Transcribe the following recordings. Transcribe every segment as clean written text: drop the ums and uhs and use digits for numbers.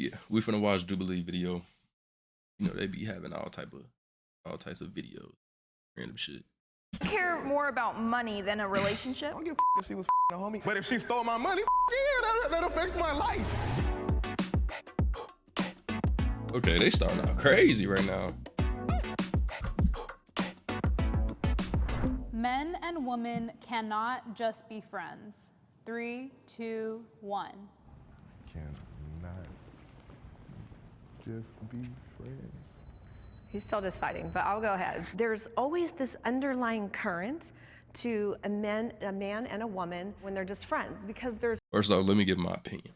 Yeah, we finna watch Jubilee video. You know, they be having all types of videos, random shit. Care more about money than a relationship? I don't give a if she was a homie. But if she stole my money, yeah, that affects my life. Okay, they starting out crazy right now. Men and women cannot just be friends. 3, 2, 1. Cannot just be friends. He's still deciding, but I'll go ahead. There's always this underlying current to a man and a woman when they're just friends because there's. First off, let me give my opinion.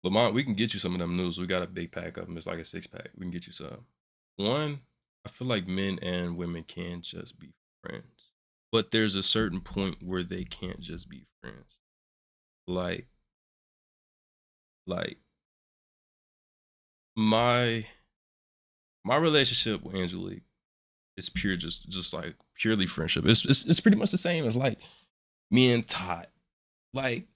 Lamont, we can get you some of them noodles. We got a big pack of them. It's like a 6-pack. We can get you some. One, I feel like men and women can just be friends. But there's a certain point where they can't just be friends. Like my relationship with Angelique, it's pure just like purely friendship. It's pretty much the same as like me and Todd. Like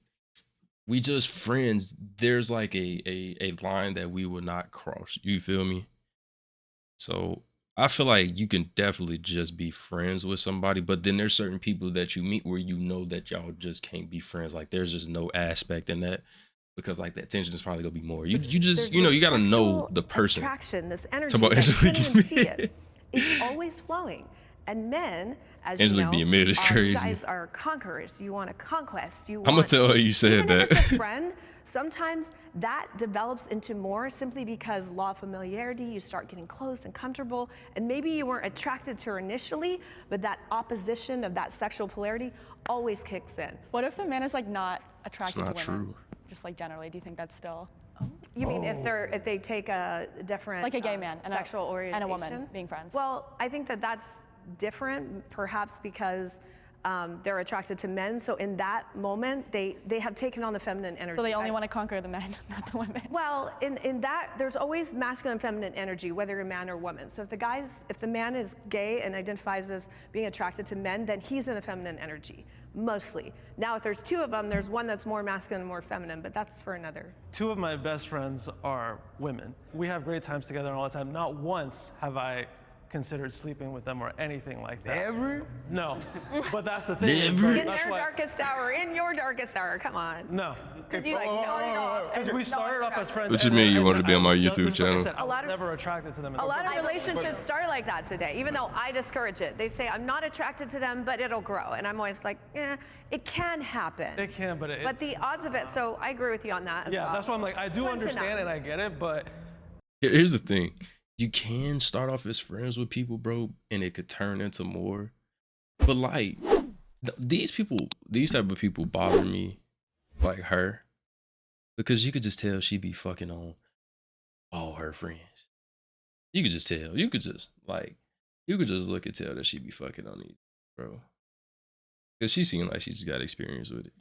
we just friends. There's like a line that we will not cross. You feel me? So I feel like you can definitely just be friends with somebody, but then there's certain people that you meet where you know that y'all just can't be friends. Like there's just no aspect in that because like that tension is probably gonna be more. You just you gotta know the person. Attraction, this energy. Talk about that you Angelique can't even see it. It's always flowing. And men, as Angelique you know, being mid is crazy. you guys are conquerors. You want a conquest. I'm gonna tell her you said even that. If it's a friend, sometimes that develops into more simply because law of familiarity, you start getting close and comfortable, and maybe you weren't attracted to her initially, but that opposition of that sexual polarity always kicks in. What if the man is like not attracted It's not to women? true. Just like generally, do you think that's still You mean if they take a different like a gay man and sexual orientation and a woman being friends? Well, I think that's different, perhaps because they're attracted to men. So in that moment, they have taken on the feminine energy. So they only want to conquer the men, not the women. Well, in that, there's always masculine and feminine energy, whether you're a man or woman. So if the man is gay and identifies as being attracted to men, then he's in the feminine energy, mostly. Now, if there's two of them, there's one that's more masculine and more feminine, but that's for another. Two of my best friends are women. We have great times together all the time. Not once have I considered sleeping with them or anything like that. Ever? No, but that's the thing. Never? In their darkest hour, in your darkest hour, come on. No. Because you like, no. Because we started off as friends. What you mean you wanted to be on my YouTube channel? Like I said, I was never attracted to them. A lot of relationships start like that today, even though I discourage it. They say, I'm not attracted to them, but it'll grow. And I'm always like, it can happen. It can, but the odds of it, so I agree with you on that as well. Yeah, that's why I'm like, I do Slim to understand none. and I get it, but Here's the thing. You can start off as friends with people, bro, and it could turn into more. But like, these type of people bother me, like her, because you could just tell she be fucking on all her friends. You could just tell. You could just look and tell that she be fucking on these, bro. Because she seemed like she just got experience with it.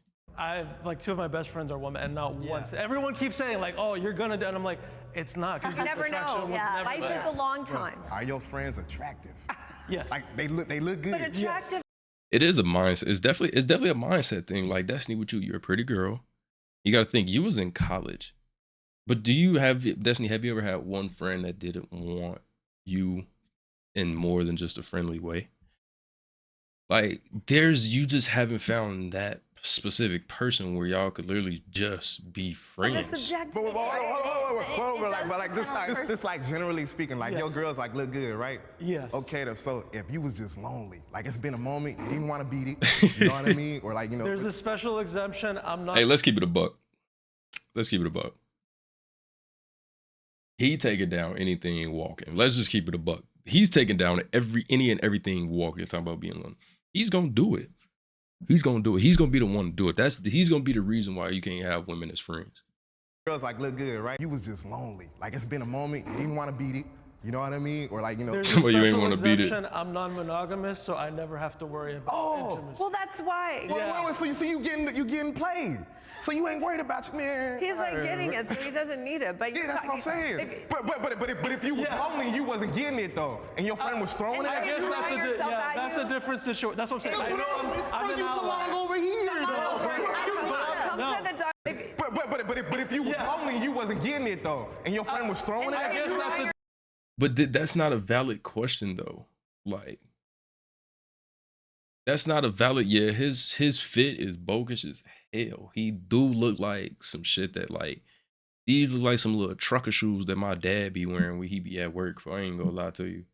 like two of my best friends are women, and not once. Everyone keeps saying like, "Oh, you're gonna do," and I'm like, "It's not." Because You never know. Yeah, life is a long time. Are your friends attractive? Yes. Like they look good. But attractive. It is a mindset. It's definitely a mindset thing. Like Destiny with you're a pretty girl. You got to think you was in college. But Destiny, have you ever had one friend that didn't want you in more than just a friendly way? Like you just haven't found that specific person where y'all could literally just be friends. It's subjective. But like just like generally speaking, like your girls like look good, right? Yes. Okay, so if you was just lonely, like it's been a moment, you didn't want to beat it, you know what I mean? Or like, There's a special exemption. I'm not. Hey, let's keep it a buck. He taking down anything walking. Let's just keep it a buck. He's taking down any and everything walking. Talking about being lonely. He's gonna do it. He's gonna be the one to do it. He's gonna be the reason why you can't have women as friends. girls like look good, right? You was just lonely. Like it's been a moment, you didn't want to beat it. You know what I mean? Or like, There's a Somebody you ain't special wanna beat it. exemption. I'm non-monogamous, so I never have to worry about intimacy. Well, that's why. Wait, so you getting played. So you ain't worried about you, man. He's like getting it, so he doesn't need it. But Yeah, that's what I'm saying. But if you was lonely and you wasn't getting it though, and your friend was throwing it and at I you, guess you that's rely yourself at that's you? a different situation. That's what I'm saying. that's I what know I'm saying. I'm Bro, an you outlier. belong over here though. Come to the But if you was lonely and you wasn't getting it though, and your friend was throwing it at you, But that's not a valid question though. Like, that's not a valid. Yeah, his fit is bogus as hell. He do look like some shit that like these look like some little trucker shoes that my dad be wearing when he be at work. I ain't gonna lie to you.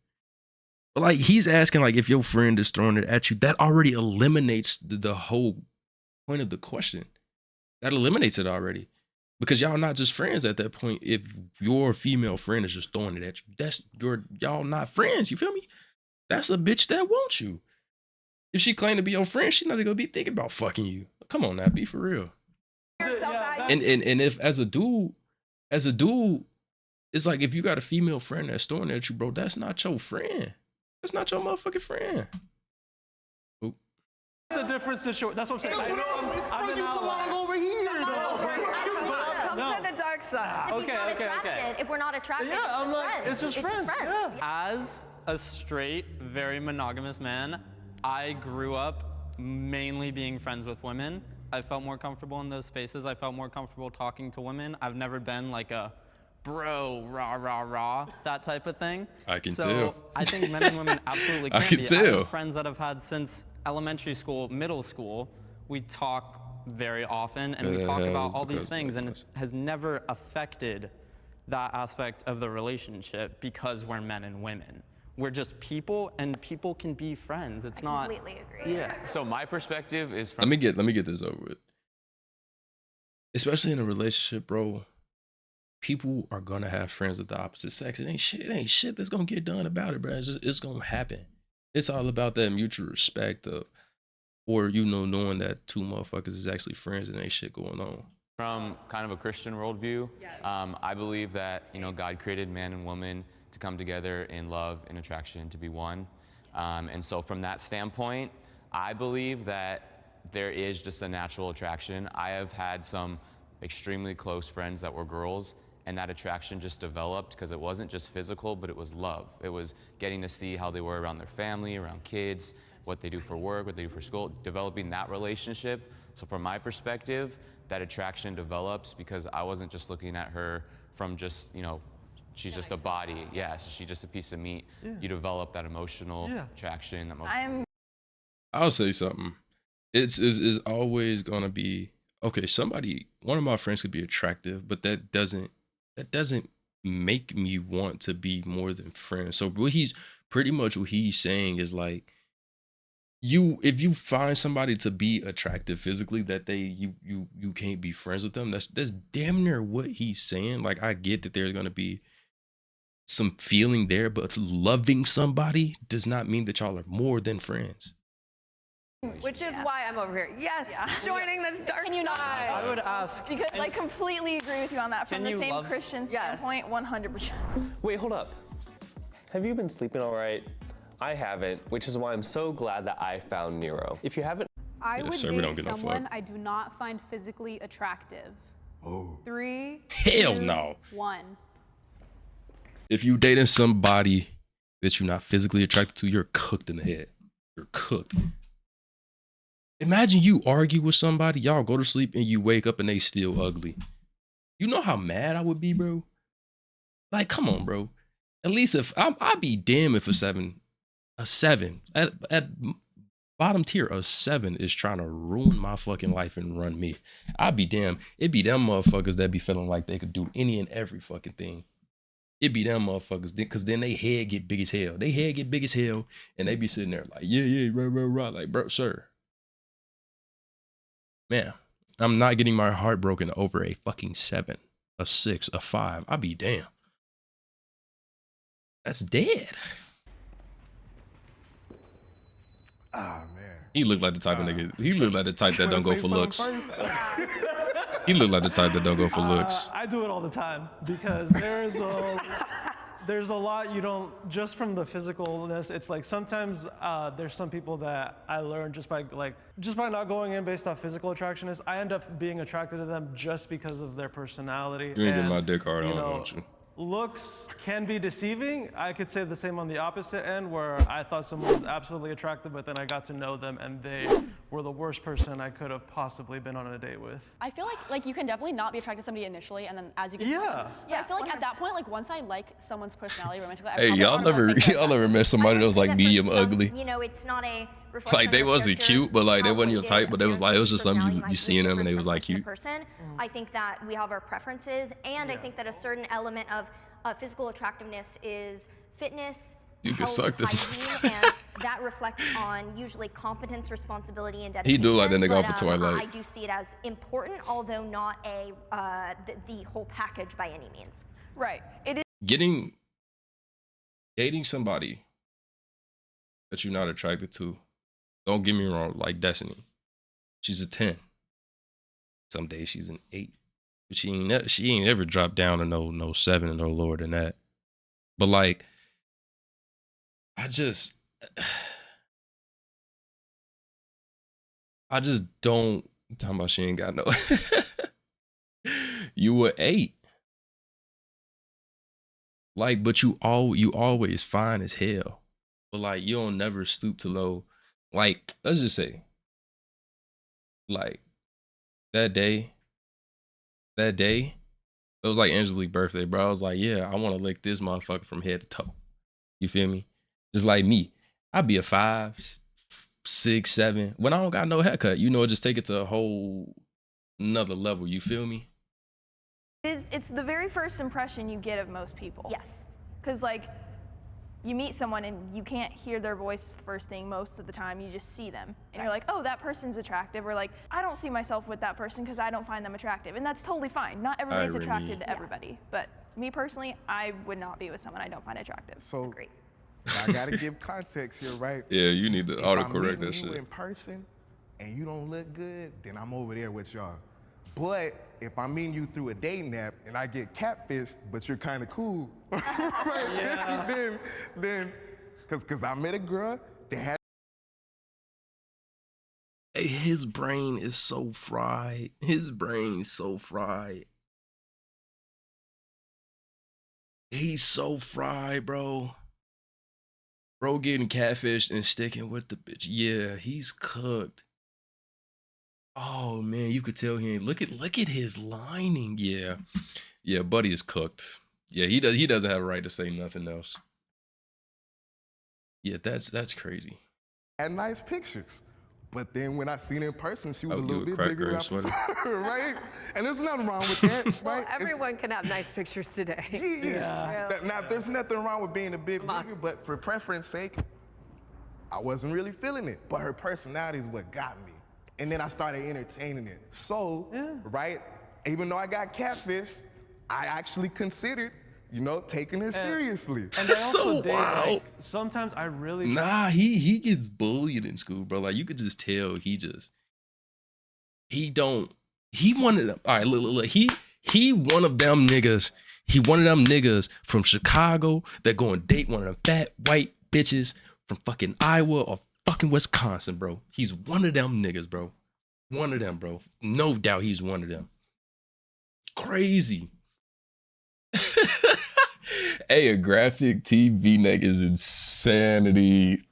But like he's asking like if your friend is throwing it at you, that already eliminates the whole point of the question. That eliminates it already. Because y'all not just friends at that point. If your female friend is just throwing it at you, y'all not friends. You feel me? That's a bitch that wants you. If she claim to be your friend, she not gonna be thinking about fucking you. Come on now, be for real. And if as a dude, it's like if you got a female friend that's throwing at you, bro, that's not your friend. That's not your motherfucking friend. Oop. It's a different situation. That's what I'm saying. I know I'm an ally. over here. Come to the dark side. If he's not attracted, if we're not attracted, Yeah, it's just friends. it's just friends. Yeah. As a straight, very monogamous man, I grew up mainly being friends with women. I felt more comfortable in those spaces. I felt more comfortable talking to women. I've never been like a bro, rah, rah, rah, that type of thing. I can so tell. I think men and women absolutely can I can be. I tell. have friends that I've had since elementary school, middle school. We talk very often and we talk about all these things, and it has never affected that aspect of the relationship because we're men and women. We're just people, and people can be friends. It's not. Completely agree. Yeah. So my perspective is Let from me get this over with. Especially in a relationship, bro. People are gonna have friends of the opposite sex. It ain't shit that's gonna get done about it, bro. It's gonna happen. It's all about that mutual respect of, or knowing that two motherfuckers is actually friends and ain't shit going on. from kind of a Christian worldview. I believe that God created man and woman to come together in love and attraction, to be one. And so from that standpoint, I believe that there is just a natural attraction. I have had some extremely close friends that were girls, and that attraction just developed because it wasn't just physical, but it was love. It was getting to see how they were around their family, around kids, what they do for work, what they do for school, developing that relationship. So from my perspective, that attraction develops because I wasn't just looking at her from just, she's just a body. Yeah, she's just a piece of meat. Yeah. You develop that emotional attraction. I'll say something. It's always gonna be okay. One of my friends could be attractive, but that doesn't make me want to be more than friends. So what he's saying is like, if you find somebody to be attractive physically, that you can't be friends with them. That's damn near what he's saying. Like, I get that there's gonna be some feeling there, but loving somebody does not mean that y'all are more than friends. Which is why I'm over here. Yes, joining this dark Can you not? side. I would ask. Because I completely agree with you on that. From Can the you same love- Christian Yes. standpoint, 100%. Wait, hold up. Have you been sleeping all right? I haven't, which is why I'm so glad that I found Nero. If you haven't, I Yes, would sir, we don't date get no someone fuck. I do not find physically attractive. Oh. 3, Hell 2, no. 1. If you dating somebody that you're not physically attracted to, you're cooked in the head. You're cooked. Imagine you argue with somebody, y'all go to sleep, and you wake up and they still ugly. You know how mad I would be, bro? Like, come on, bro. At least if I'd be damn if a seven at bottom tier, a 7 is trying to ruin my fucking life and run me. I'd be damn. It'd be them motherfuckers that be feeling like they could do any and every fucking thing. It'd be them motherfuckers, because then they head get big as hell. They head get big as hell, and they be sitting there like, yeah, right. Like, bro, sir. Man, I'm not getting my heart broken over a fucking 7, a 6, a 5. I'd be damn. That's dead. Oh man. He looked like the type of nigga. He looked like the type that don't go for looks. He looked like the type that don't go for looks. I do it all the time because there's a lot you don't, just from the physicalness. It's like sometimes there's some people that I learned just by not going in based off physical attraction I end up being attracted to them just because of their personality. You ain't getting And, my dick hard on, you know, don't you? looks can be deceiving. I could say the same on the opposite end, where I thought someone was absolutely attractive, but then I got to know them and they were the worst person I could have possibly been on a date with. I feel like you can definitely not be attracted to somebody initially, and then as you get to know them. Yeah, I feel like at that point, like once I like someone's personality romantically, Hey, y'all never met somebody that was like medium ugly? You know, it's not a reflection Like they of wasn't character, cute, but like they how wasn't we your did type, but they was like it was just something personality, you seen them and they was like person to cute. person. I think that we have our preferences, and I think that a certain element of physical attractiveness is fitness, You can health, suck this. hygiene, and that reflects on usually competence, responsibility, and dedication. He do like that nigga But, off of Twilight. I do see it as important, although not a the whole package by any means. Right. It is. Dating somebody that you're not attracted to, don't get me wrong, like Destiny. She's a 10. Some days she's an 8. But she ain't ever dropped down to no 7 or no lower than that. But like, I just don't. I'm talking about she ain't got no. You were 8. Like, but you always fine as hell. But like, you don't never stoop to low. Like, let's just say, like, that day, it was like Angelique's birthday, bro. I was like, yeah, I want to lick this motherfucker from head to toe. You feel me? Just like me. I'd be a 5, 6, 7. When I don't got no haircut, you know, just take it to a whole another level. You feel me? It's the very first impression you get of most people. Yes. Because like, you meet someone and you can't hear their voice first thing most of the time. You just see them, and you're like, oh, that person's attractive, or like, I don't see myself with that person because I don't find them attractive, and that's totally fine. Not everybody's attracted to everybody, but me personally, I would not be with someone I don't find attractive. So I gotta give context here, right? Yeah, you need to If autocorrect I'm that meeting shit. you in person and you don't look good, then I'm over there with y'all. But if I'm meeting you through a dating app and I get catfished, but you're kind of cool, right? then, because I met a girl that had. Hey, his brain is so fried. His brain's so fried. He's so fried, bro. Bro getting catfished and sticking with the bitch. Yeah, he's cooked. Oh man, you could tell he ain't look at his lining. Yeah. Yeah, buddy is cooked. Yeah, he doesn't have a right to say nothing else. Yeah, that's crazy. Had nice pictures. But then when I seen her in person, she was a Oh, little you bit crack bigger, her than sweater. I prefer, right? And there's nothing wrong with that, right? Well, everyone can have nice pictures today. Now, there's nothing wrong with being a bit bigger, but for preference sake, I wasn't really feeling it. But her personality is what got me. And then I started entertaining it. So, right, even though I got catfished, I actually considered, you know, taking her seriously. And I That's also so date, wild. like, sometimes I really Nah, he gets bullied in school, bro. Like you could just tell he one of them. All right, look. He one of them niggas. He one of them niggas from Chicago that go and date one of them fat white bitches from fucking Iowa or fucking Wisconsin, bro. He's one of them niggas, bro. One of them, bro. No doubt he's one of them. Crazy. Hey, a graphic TV neck is insanity.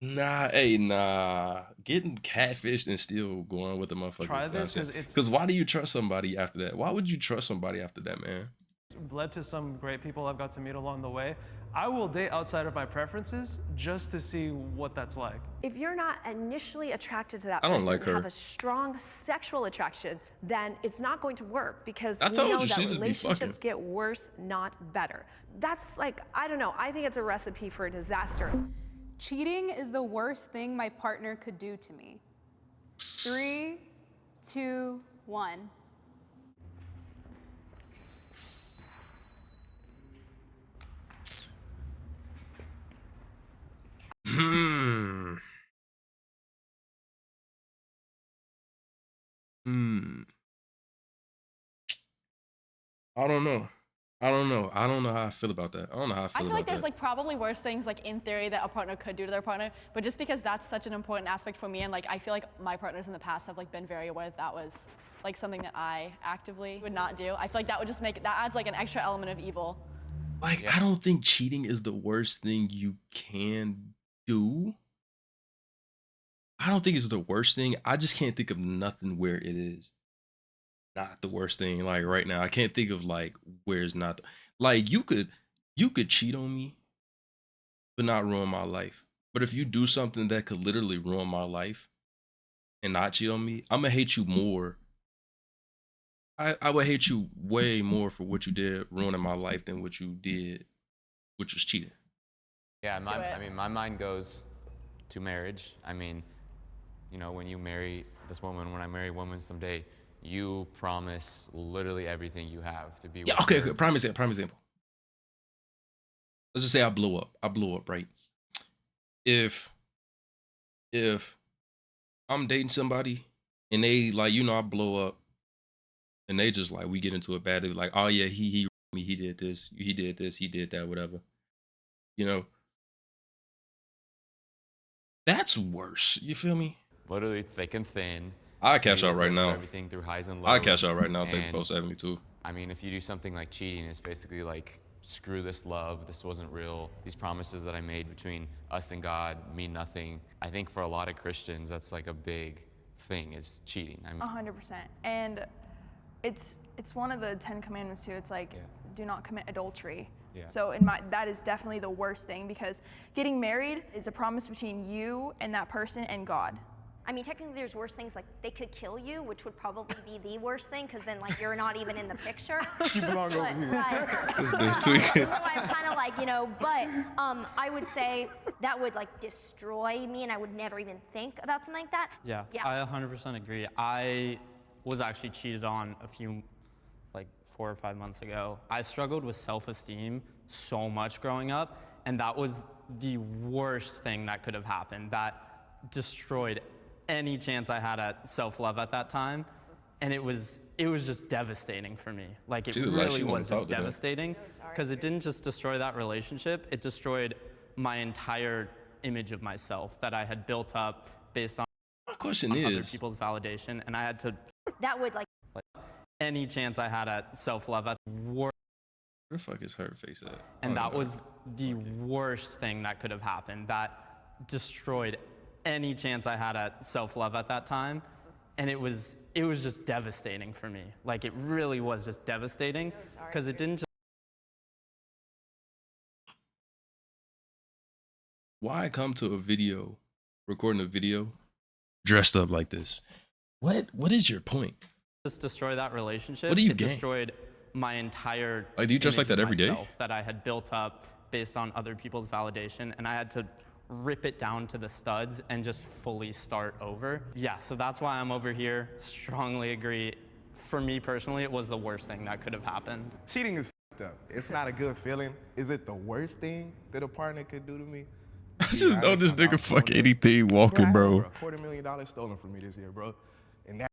Nah. Getting catfished and still going with the motherfucker. Try this, 'cause it's- Because why do you trust somebody after that? Why would you trust somebody after that, man? led to some great people I've got to meet along the way. I will date outside of my preferences just to see what that's like. If you're not initially attracted to that I don't person like and her. have a strong sexual attraction, then it's not going to work because I we told know you, that she just be relationships fucking. get worse, not better. That's like, I don't know, I think it's a recipe for a disaster. Cheating is the worst thing my partner could do to me. 3, 2, 1. I don't know. I don't know. I don't know how I feel about that. I don't know how I I feel feel about like there's that. like probably worse things like in theory that a partner could do to their partner, but just because that's such an important aspect for me, and like I feel like my partners in the past have like been very aware that was like something that I actively would not do. I feel like that would just make that adds like an extra element of evil. Like, I don't think cheating is the worst thing you can do. I don't think it's the worst thing. I just can't think of nothing where it is not the worst thing. Like right now, I can't think of like where it's not. Like you could cheat on me, but not ruin my life. But if you do something that could literally ruin my life and not cheat on me, I'm gonna hate you more. I would hate you way more for what you did ruining my life than what you did, which was cheating. Yeah, I mean, my mind goes to marriage. I mean, you know, when you marry this woman, when I marry a woman someday, you promise literally everything you have to be with Okay, her. prime example. Let's just say I blew up, right? If I'm dating somebody and they like, you know, I blow up and they just like, we get into it bad, they like, oh yeah, he did this, he did that, whatever. You know, that's worse. You feel me? Literally thick and thin. I cash out right now. Everything through highs and lows. I cash out right now. Take And, 472. I mean, if you do something like cheating, it's basically like, screw this love. This wasn't real. These promises that I made between us and God mean nothing. I think for a lot of Christians, that's like a big thing, is cheating. I mean, 100%. And it's one of the 10 commandments too. It's like, do not commit adultery. Yeah. So that is definitely the worst thing, because getting married is a promise between you and that person and God. I mean, technically there's worse things, like they could kill you, which would probably be the worst thing, because then like you're not even in the picture. You belong over here. This bitch tweaking. So I'm kind of like, you know, but I would say that would like destroy me, and I would never even think about something like that. Yeah, I 100% agree. I was actually cheated on a few, like 4 or 5 months ago. I struggled with self-esteem so much growing up, and that was the worst thing that could have happened. That destroyed any chance I had at self-love at that time, and it was just devastating for me. Like it really was just devastating, because it didn't just destroy that relationship, it destroyed my entire image of myself that I had built up based on My question other is, people's validation, and I had to That would like any chance I had at self-love at worst. where the fuck is her face at? And that was the worst thing that could have happened. That destroyed any chance I had at self-love at that time. And it was just devastating for me. Like it really was just devastating, because it didn't just. Why come to a video, recording a video, dressed up like this? What is your point? Just destroy that relationship. What do you it gain? Destroyed my entire. Like, do you dress like image that of every day? myself that I had built up based on other people's validation, and I had to rip it down to the studs and just fully start over. Yeah, so that's why I'm over here. Strongly agree. For me personally, it was the worst thing that could have happened. Cheating is f***ed up. It's not a good feeling. Is it the worst thing that a partner could do to me? I just know this nigga fuck anything walking, bro. $250,000 stolen from me this year, bro. And that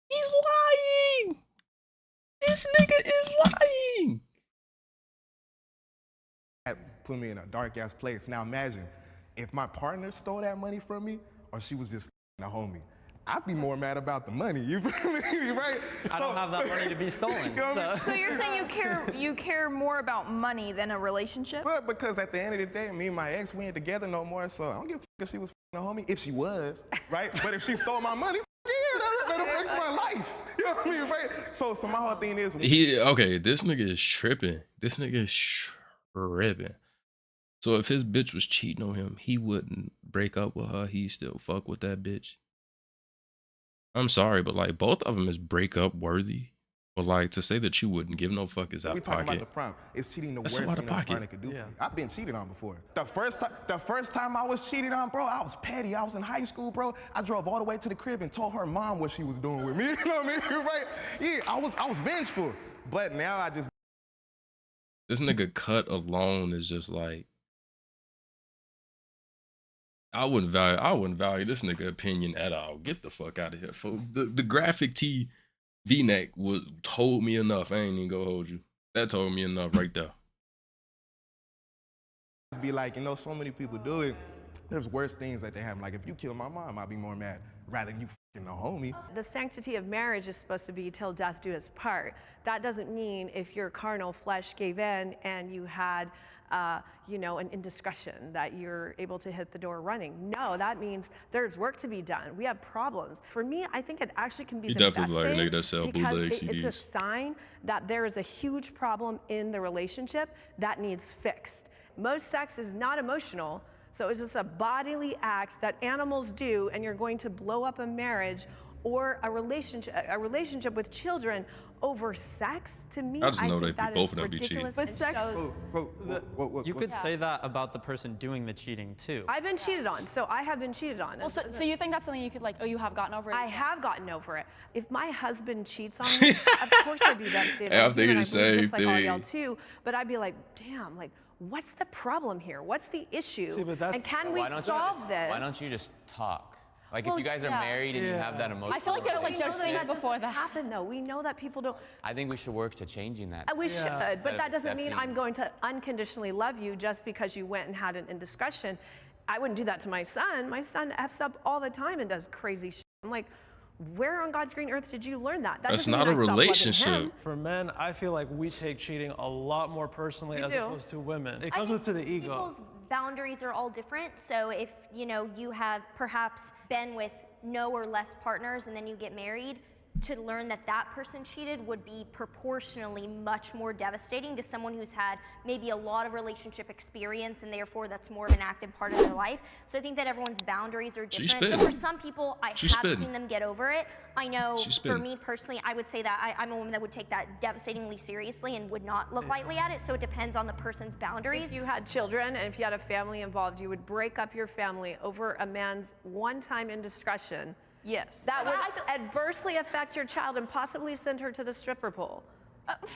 He's lying. This nigga is lying. put me in a dark ass place. Now imagine if my partner stole that money from me, or she was just a homie. I'd be more mad about the money. You feel me, right? I don't have that money to be stolen. So you're saying you care more about money than a relationship? But because at the end of the day, me and my ex, we ain't together no more, so I don't give a if she was a homie. If she was, right? But if she stole my money, yeah, that affects my life. You know what I mean, right? So my whole thing is... This nigga is tripping. This nigga is tripping. So if his bitch was cheating on him, he wouldn't break up with her. He still fuck with that bitch. I'm sorry, but like both of them is breakup worthy. But like to say that you wouldn't give no fuck is out We of talking pocket. about the prime. It's cheating the That's worst out thing of a pocket. partner could do for me. I've been cheated on before. The first time I was cheated on, bro, I was petty. I was in high school, bro. I drove all the way to the crib and told her mom what she was doing with me. You know what I mean? Right? Yeah, I was vengeful. But now I just... This nigga cut alone is just like, I wouldn't value this nigga opinion at all. Get the fuck out of here. The graphic tee V-neck told me enough. I ain't even gonna hold you. That told me enough right there. Be like, you know, so many people do it. There's worse things that they have. Like, if you kill my mom, I'd be more mad rather than you fucking a homie. The sanctity of marriage is supposed to be till death do us part. That doesn't mean if your carnal flesh gave in and you had, you know, an indiscretion that you're able to hit the door running. No, that means there's work to be done. We have problems. For me, I think it actually can be the best definitely like a thing nigga that sell because bootleg it's a CDs. sign that there is a huge problem in the relationship that needs fixed. Most sex is not emotional. So it's just a bodily act that animals do, and you're going to blow up a marriage or a relationship with children over sex. To me, I just know think that both of them be cheating. ridiculous But and sex- shows- You could say that about the person doing the cheating too. I've been cheated on, so I have been cheated on. Well, so you think that's something you could like, oh, you have gotten over it? I have gotten over it. If my husband cheats on me, of course I'd be devastated. Hey, I'm I'd be, thinking and the I believe same just like all y'all thing. too. But I'd be like, damn, like, what's the problem here? What's the issue? See, but that's- and can we Why don't solve you this? Why don't you just talk? Like Well, if you guys are yeah. married and you have that emotional I feel like there's like relationship, there's things before that. happen though. We know that people don't. I think we should work to changing that. We should, Instead but of that doesn't mean accepting- I'm going to unconditionally love you just because you went and had an indiscretion. I wouldn't do that to my son. My son f's up all the time and does crazy shit. I'm like, where on God's green earth did you learn that? That That's doesn't not mean a I stopped loving relationship. him. For men, I feel like we take cheating a lot more personally We as do. opposed to women. It I comes think with to the ego. People's boundaries are all different. So if you know you have perhaps been with no or less partners and then you get married, to learn that that person cheated would be proportionally much more devastating to someone who's had maybe a lot of relationship experience and therefore that's more of an active part of their life. So I think that everyone's boundaries are She's different. So spitting. for some people, I She's have spitting. seen them get over it. I know She's for spitting. me personally, I would say that I'm a woman that would take that devastatingly seriously and would not look lightly at it. So it depends on the person's boundaries. If you had children and if you had a family involved, you would break up your family over a man's one-time indiscretion. Yes. That would I- adversely affect your child and possibly send her to the stripper pole.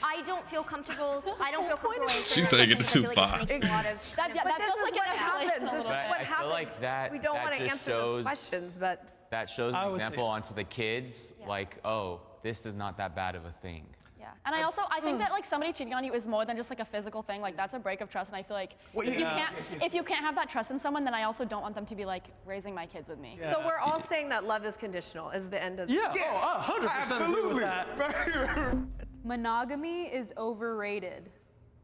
I don't feel comfortable. I don't feel comfortable. answering She's that taking question. it I too feel like far. it's making a lot of. That, yeah, But that this feels is like what an escalation happens. a This is little But bit. what I feel happens. like that We don't that want to just answer those shows questions, but that shows I an would say- example onto the kids, like, oh, this is not that bad of a thing. Yeah. And I think that like somebody cheating on you is more than just like a physical thing. Like that's a break of trust. And I feel like if you can't have that trust in someone, then I also don't want them to be like raising my kids with me. so we're all saying that love is conditional is the end of Yeah, oh, 100% agree with that. Monogamy is overrated.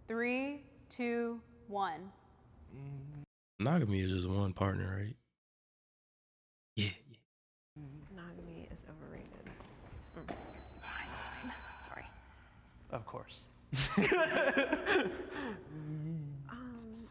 3, 2, 1. Monogamy is just one partner, right? Yeah. monogamy is overrated. Sorry. Of course.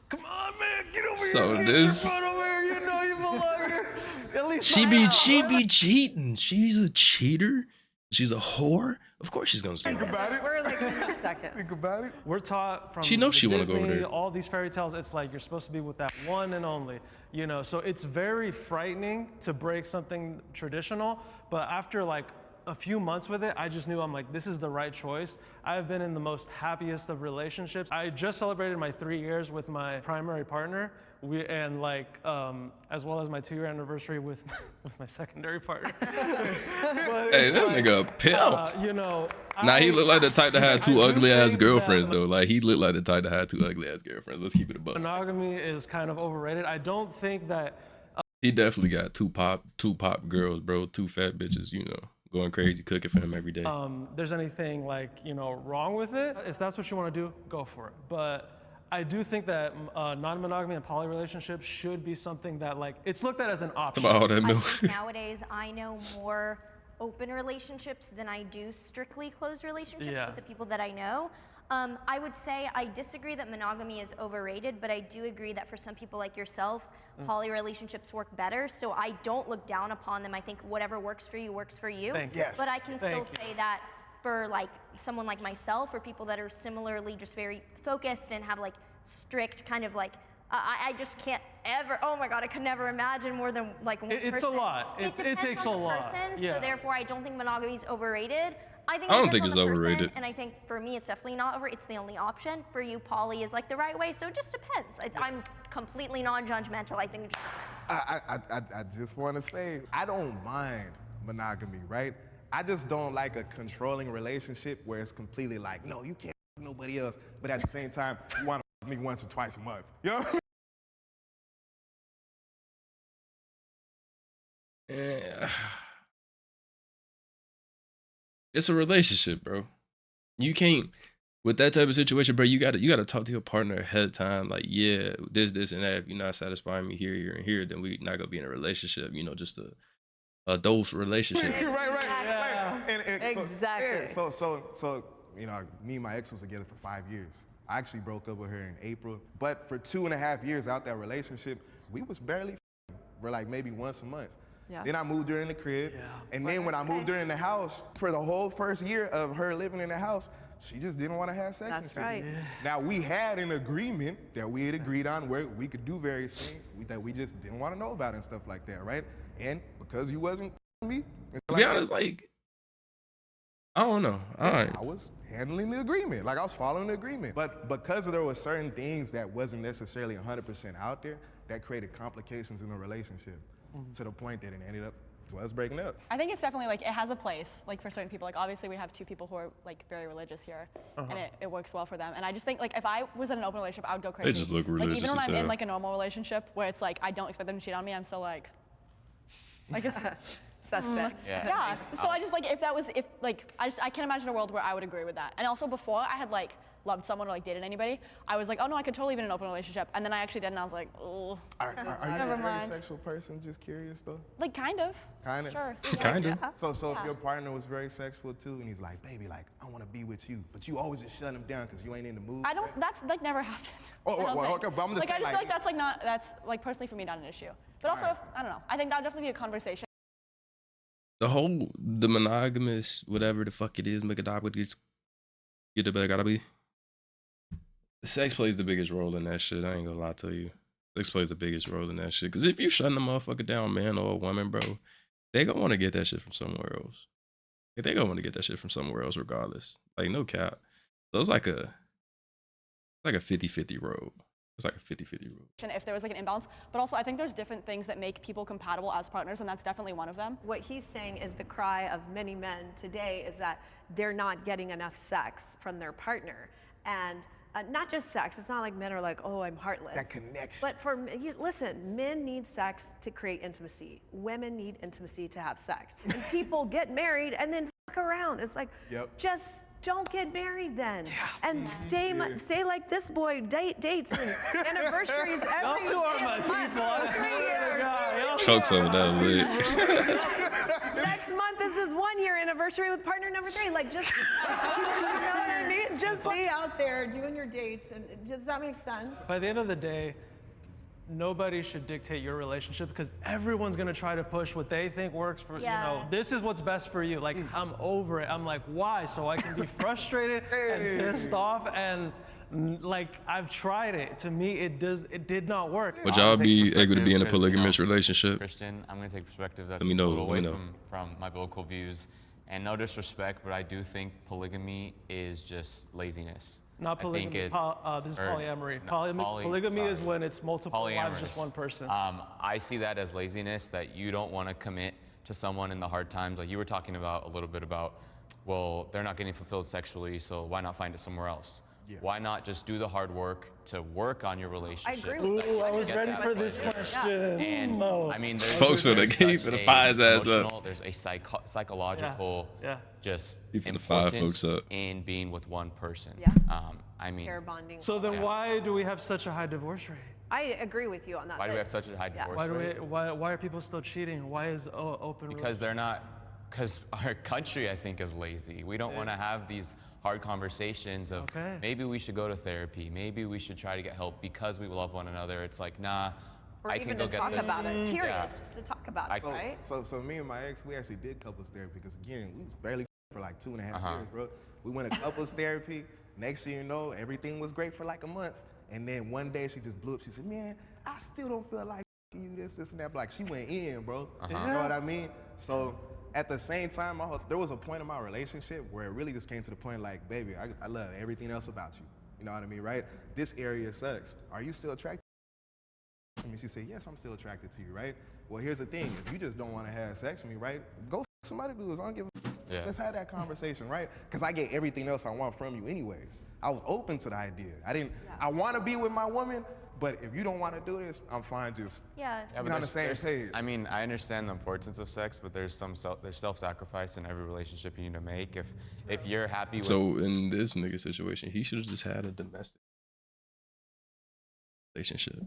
Come on, man, get over So here. this- Get your butt over here. You know you belong here. At least She find be out. cheating. She's a cheater. She's a whore. Of course she's gonna say Think that. about it. We're like in a second. Think about it. We're taught from She knows she wanna go over Disney, there. all these fairy tales, it's like you're supposed to be with that one and only, you know? So it's very frightening to break something traditional, but after like a few months with it, I just knew I'm like, this is the right choice. I have been in the most happiest of relationships. I just celebrated my 3 years with my primary partner, and like, as well as my 2-year anniversary with my secondary partner. But Hey, it's that like, nigga a pimp. you know, Nah, he look like the type to have two I do ugly ass think that girlfriends though. Like he look like the type to have two ugly ass girlfriends. Let's keep it above. monogamy is kind of overrated. I don't think that He definitely got two pop girls, bro. Two fat bitches, you know, going crazy, cooking for him every day. there's anything like, you know, wrong with it. If that's what you want to do, go for it. But I do think that non-monogamy and poly relationships should be something that like, it's looked at as an option. About all that I milk. think nowadays I know more open relationships than I do strictly closed relationships Yeah. with the people that I know. I would say I disagree that monogamy is overrated, but I do agree that for some people like yourself, poly relationships work better. So I don't look down upon them. I think whatever works for you works for you. Thank you. Yes. But I can still Thank you. say that for like someone like myself or people that are similarly just very focused and have like strict kind of like I just can't ever. Oh my God, I could never imagine more than like one person. It's a lot. It depends takes on a the lot. person, Yeah. So therefore, I don't think monogamy is overrated. I think I it don't depends think on it's the person, overrated. and I think for me, it's definitely not over. It's the only option. For you, poly is like the right way. So it just depends. I'm completely non-judgmental. I think it just depends. I just want to say, I don't mind monogamy, right? I just don't like a controlling relationship where it's completely like, no, you can't nobody else. But at the same time, you want to me once or twice a month. You know what I mean? Yeah. It's a relationship, bro. You can't with that type of situation, bro. You gotta talk to your partner ahead of time. Like, yeah, this, and that. If you're not satisfying me here, and here, then we not gonna be in a relationship. You know, just a adult relationship. right. Yeah. And Exactly. So, you know, me and my ex was together for 5 years. I actually broke up with her in April. But for 2.5 years out that relationship, we was barely for like maybe once a month. Yeah. Then I moved her in the crib. Yeah. And then when I moved her in the house, for the whole first year of her living in the house, she just didn't want to have sex. That's and shit. right. Yeah. Now, we had an agreement that we had agreed on where we could do various things that we just didn't want to know about and stuff like that, right? And because you wasn't me, To be honest, like, I don't know. All right. I was handling the agreement, like I was following the agreement. But because there were certain things that wasn't necessarily 100% out there, that created complications in the relationship to the point that it ended up to us breaking up. I think it's definitely like it has a place, like for certain people. Like obviously we have two people who are like very religious here, and it works well for them. And I just think like if I was in an open relationship, I would go crazy. They just look like religious even when as I'm in hell. like a normal relationship where it's like I don't expect them to cheat on me, I'm still like it's Suspect. yeah. So I just like if I can't imagine a world where I would agree with that. And also before I had like loved someone or like dated anybody, I was like, oh no, I could totally be in an open relationship. And then I actually did, and I was like, oh. Are you Never a very mind. sexual person? Just curious though. Like kind of. Kind of. Sure. Kind of. So if your partner was very sexual too, and he's like, baby, like I want to be with you, but you always just shut him down because you ain't in the mood. I don't. That's like never happened. Oh, I don't well, think. okay, but I'm just like I saying, just feel like- like that's like not. That's like personally for me not an issue. But also, Right. I don't know. I think that would definitely be a conversation. The monogamous, whatever the fuck it is, monogamous, get the better gotta be. Sex plays the biggest role in that shit. I ain't gonna lie to you. Sex plays the biggest role in that shit. Cause if you shutting a motherfucker down, man or a woman, bro, they gonna want to get that shit from somewhere else. They gonna want to get that shit from somewhere else regardless. Like, no cap. So it's like a 50-50 road. It's like a 50-50 road. If there was like an imbalance, but also I think there's different things that make people compatible as partners, and that's definitely one of them. What he's saying is the cry of many men today is that they're not getting enough sex from their partner. And not just sex, it's not like men are like, oh, I'm heartless. That connection. But listen, men need sex to create intimacy. Women need intimacy to have sex. And people get married and then fuck around. It's like, just don't get married then. And stay like this boy, dates and anniversaries Y'all every two are my month, people, I 3 swear to God. Y'all Folks over there lit. Next month is his 1-year anniversary with partner number 3. Like, just, you know what I mean? Just be out there doing your dates. And does that make sense? By the end of the day, nobody should dictate your relationship because everyone's gonna try to push what they think works for, you know, this is what's best for you. Like, I'm over it. I'm like, why? So I can be frustrated and pissed off and like, I've tried it. To me, it did not work. Would y'all be able to be in a Because, polygamous relationship? Christian, I'm going to take perspective that's Let me know, a little let me away know. from my biblical views. And no disrespect, but I do think polygamy is just laziness. Not I think polygamy. it's- This is or- polyamory. no, Polygamy is sorry. when it's multiple wives, just Polyamorous. one person. I see that as laziness, that you don't want to commit to someone in the hard times. Like you were talking about a little bit about, well, they're not getting fulfilled sexually, so why not find it somewhere else? Yeah. Why not just do the hard work to work on your relationship? agree so with that Ooh, you I can was get ready that for this pleasure? question. And No. I mean, there's Folks would have there's gave such it a a fire his ass up. emotional- There's a psychological Yeah. just He finna fire importance folks up. in being with one person. Yeah. I mean, Pair bonding. So then Yeah. why do we have such a high divorce rate? I agree with you on that. why do we have such a high divorce Why rate? why are people still cheating? Why is open Because they're not, because our country, I think, is lazy. We don't want to have these hard conversations of maybe we should go to therapy, maybe we should try to get help because we love one another. It's like, nah, Or I even can go to get talk this. about it, period. Yeah. Just to talk about it, right? So me and my ex, we actually did couples therapy because again, we was barely for like 2.5 Uh-huh. years, bro. We went to couples therapy. Next thing you know, everything was great for like a month. And then one day she just blew up. She said, man, I still don't feel like you, this, and that. Like she went in, bro. You know what I mean? So at the same time, there was a point in my relationship where it really just came to the point like, baby, I love everything else about you. You know what I mean, right? This area sucks. Are you still attracted? I mean, she said, yes, I'm still attracted to you, right? Well, here's the thing. If you just don't want to have sex with me, right? Go f somebody do this. I don't give a Yeah. Let's have that conversation, right? Because I get everything else I want from you anyways. I was open to the idea. I want to be with my woman, but if you don't want to do this, I'm fine just but being on the same page. I mean, I understand the importance of sex, but there's self-sacrifice in every relationship you need to make. If you're happy with So in this nigga situation, he should have just had a domestic relationship.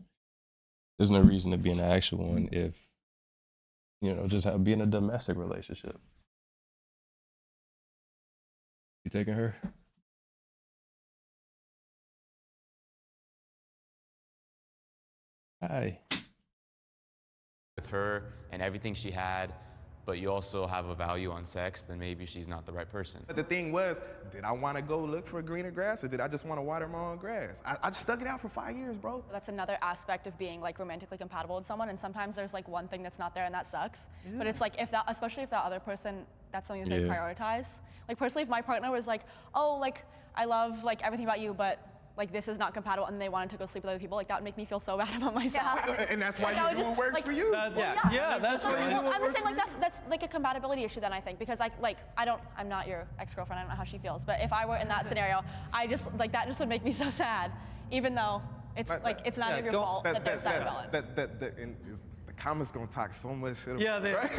There's no reason to be in an actual one if, you know, just be in a domestic relationship. You taking her? Hi. with her and everything she had, but you also have a value on sex, then maybe she's not the right person. But the thing was, did I want to go look for greener grass, or did I just want to water my own grass? I just stuck it out for 5 years, bro. That's another aspect of being like romantically compatible with someone, and sometimes there's like one thing that's not there and that sucks. But it's like especially if that other person, that's something that they prioritize. Like personally, if my partner was like, oh, like I love like everything about you, but like this is not compatible, and they wanted to go sleep with other people, like that would make me feel so bad about myself. And that's why you do what works for you. That's why you do what I'm works just saying for like that's like a compatibility issue then I think, because I'm not your ex-girlfriend, I don't know how she feels, but if I were in that scenario, I just like that just would make me so sad, even though it's like it's not your fault that there's that imbalance. The comments gonna talk so much shit. Yeah, they, right.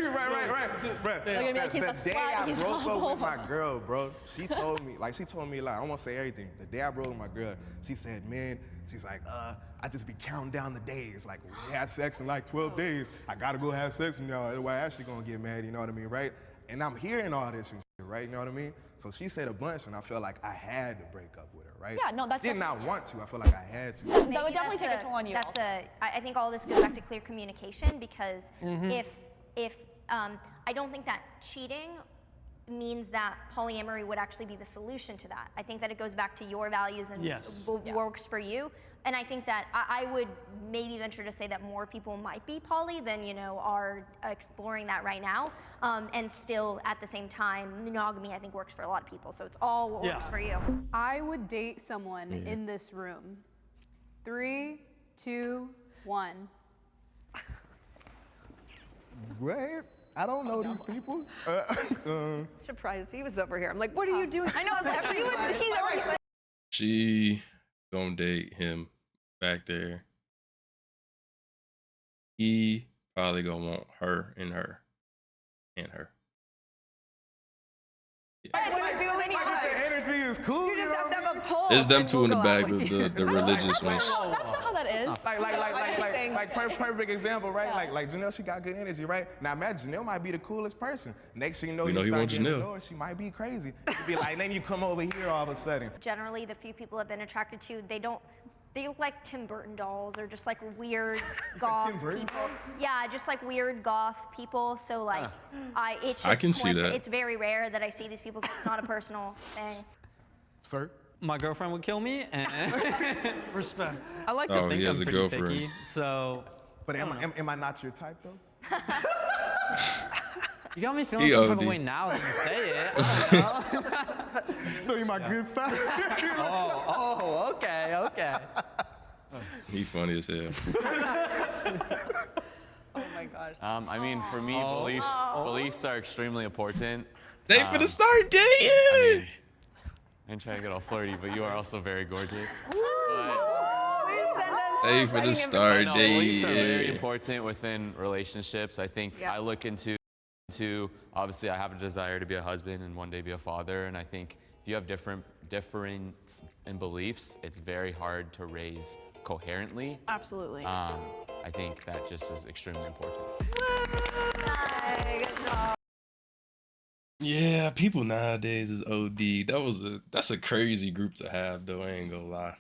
Bro, They're gonna be like, he's a the day slut, I he's broke up awful. with my girl, bro, she told me like I won't say everything. The day I broke with my girl, she said, man, she's like, I just be counting down the days. Like we had sex in like 12 days. I gotta go have sex with y'all. Otherwise, Ashley gonna get mad. You know what I mean, right? And I'm hearing all this and shit, right? You know what I mean? So she said a bunch, and I felt like I had to break up with her, right? Yeah, no, that's did not definitely- want to. I feel like I had to. That would definitely take a toll on you. I think all this goes back to clear communication, because if I don't think that cheating means that polyamory would actually be the solution to that. I think that it goes back to your values and what works for you. And I think that I would maybe venture to say that more people might be poly than, you know, are exploring that right now. And still, at the same time, monogamy, I think, works for a lot of people. So it's all what works for you. I would date someone in this room. 3, 2, 1. Right? I don't know these people. Surprised he was over here. I'm like, what are you doing? I know, I was like, he's already said. She gonna date him back there. He probably gonna want her and her. And her. What do you do Like if the energy is cool, You just have to have a poll. It's them and two we'll in the go back, out with you. the religious ones. That's not how that is. Like perfect example, right? Like Janelle, she got good energy, right? Now imagine Janelle might be the coolest person. Next thing you know, We you know he start wants getting to Janelle. know her, she might be crazy. You'd be like, then you come over here all of a sudden. Generally, the few people I've been attracted to, they look like Tim Burton dolls, or just like weird goth Tim Burton people. Yeah, just like weird goth people. So like, it's just I can see that. It's very rare that I see these people. So it's not a personal thing. Sir? My girlfriend would kill me, and respect. I like to Oh, think he has I'm a pretty girlfriend. picky. So But am I not your type though? you got me feeling He some type OD. of way now that you say it. I don't know. So you my good side? Oh, okay. He funny as hell. Oh my gosh. I mean, for me, beliefs are extremely important. They finna start dating. I ain't trying to get all flirty, but you are also very gorgeous. They finna start No, beliefs are very dating. important within relationships. I think I look into obviously I have a desire to be a husband and one day be a father, and I think if you have difference in beliefs, it's very hard to raise coherently. Absolutely. I think that just is extremely important. Yeah, people nowadays is OD. That's a crazy group to have though, I ain't gonna lie.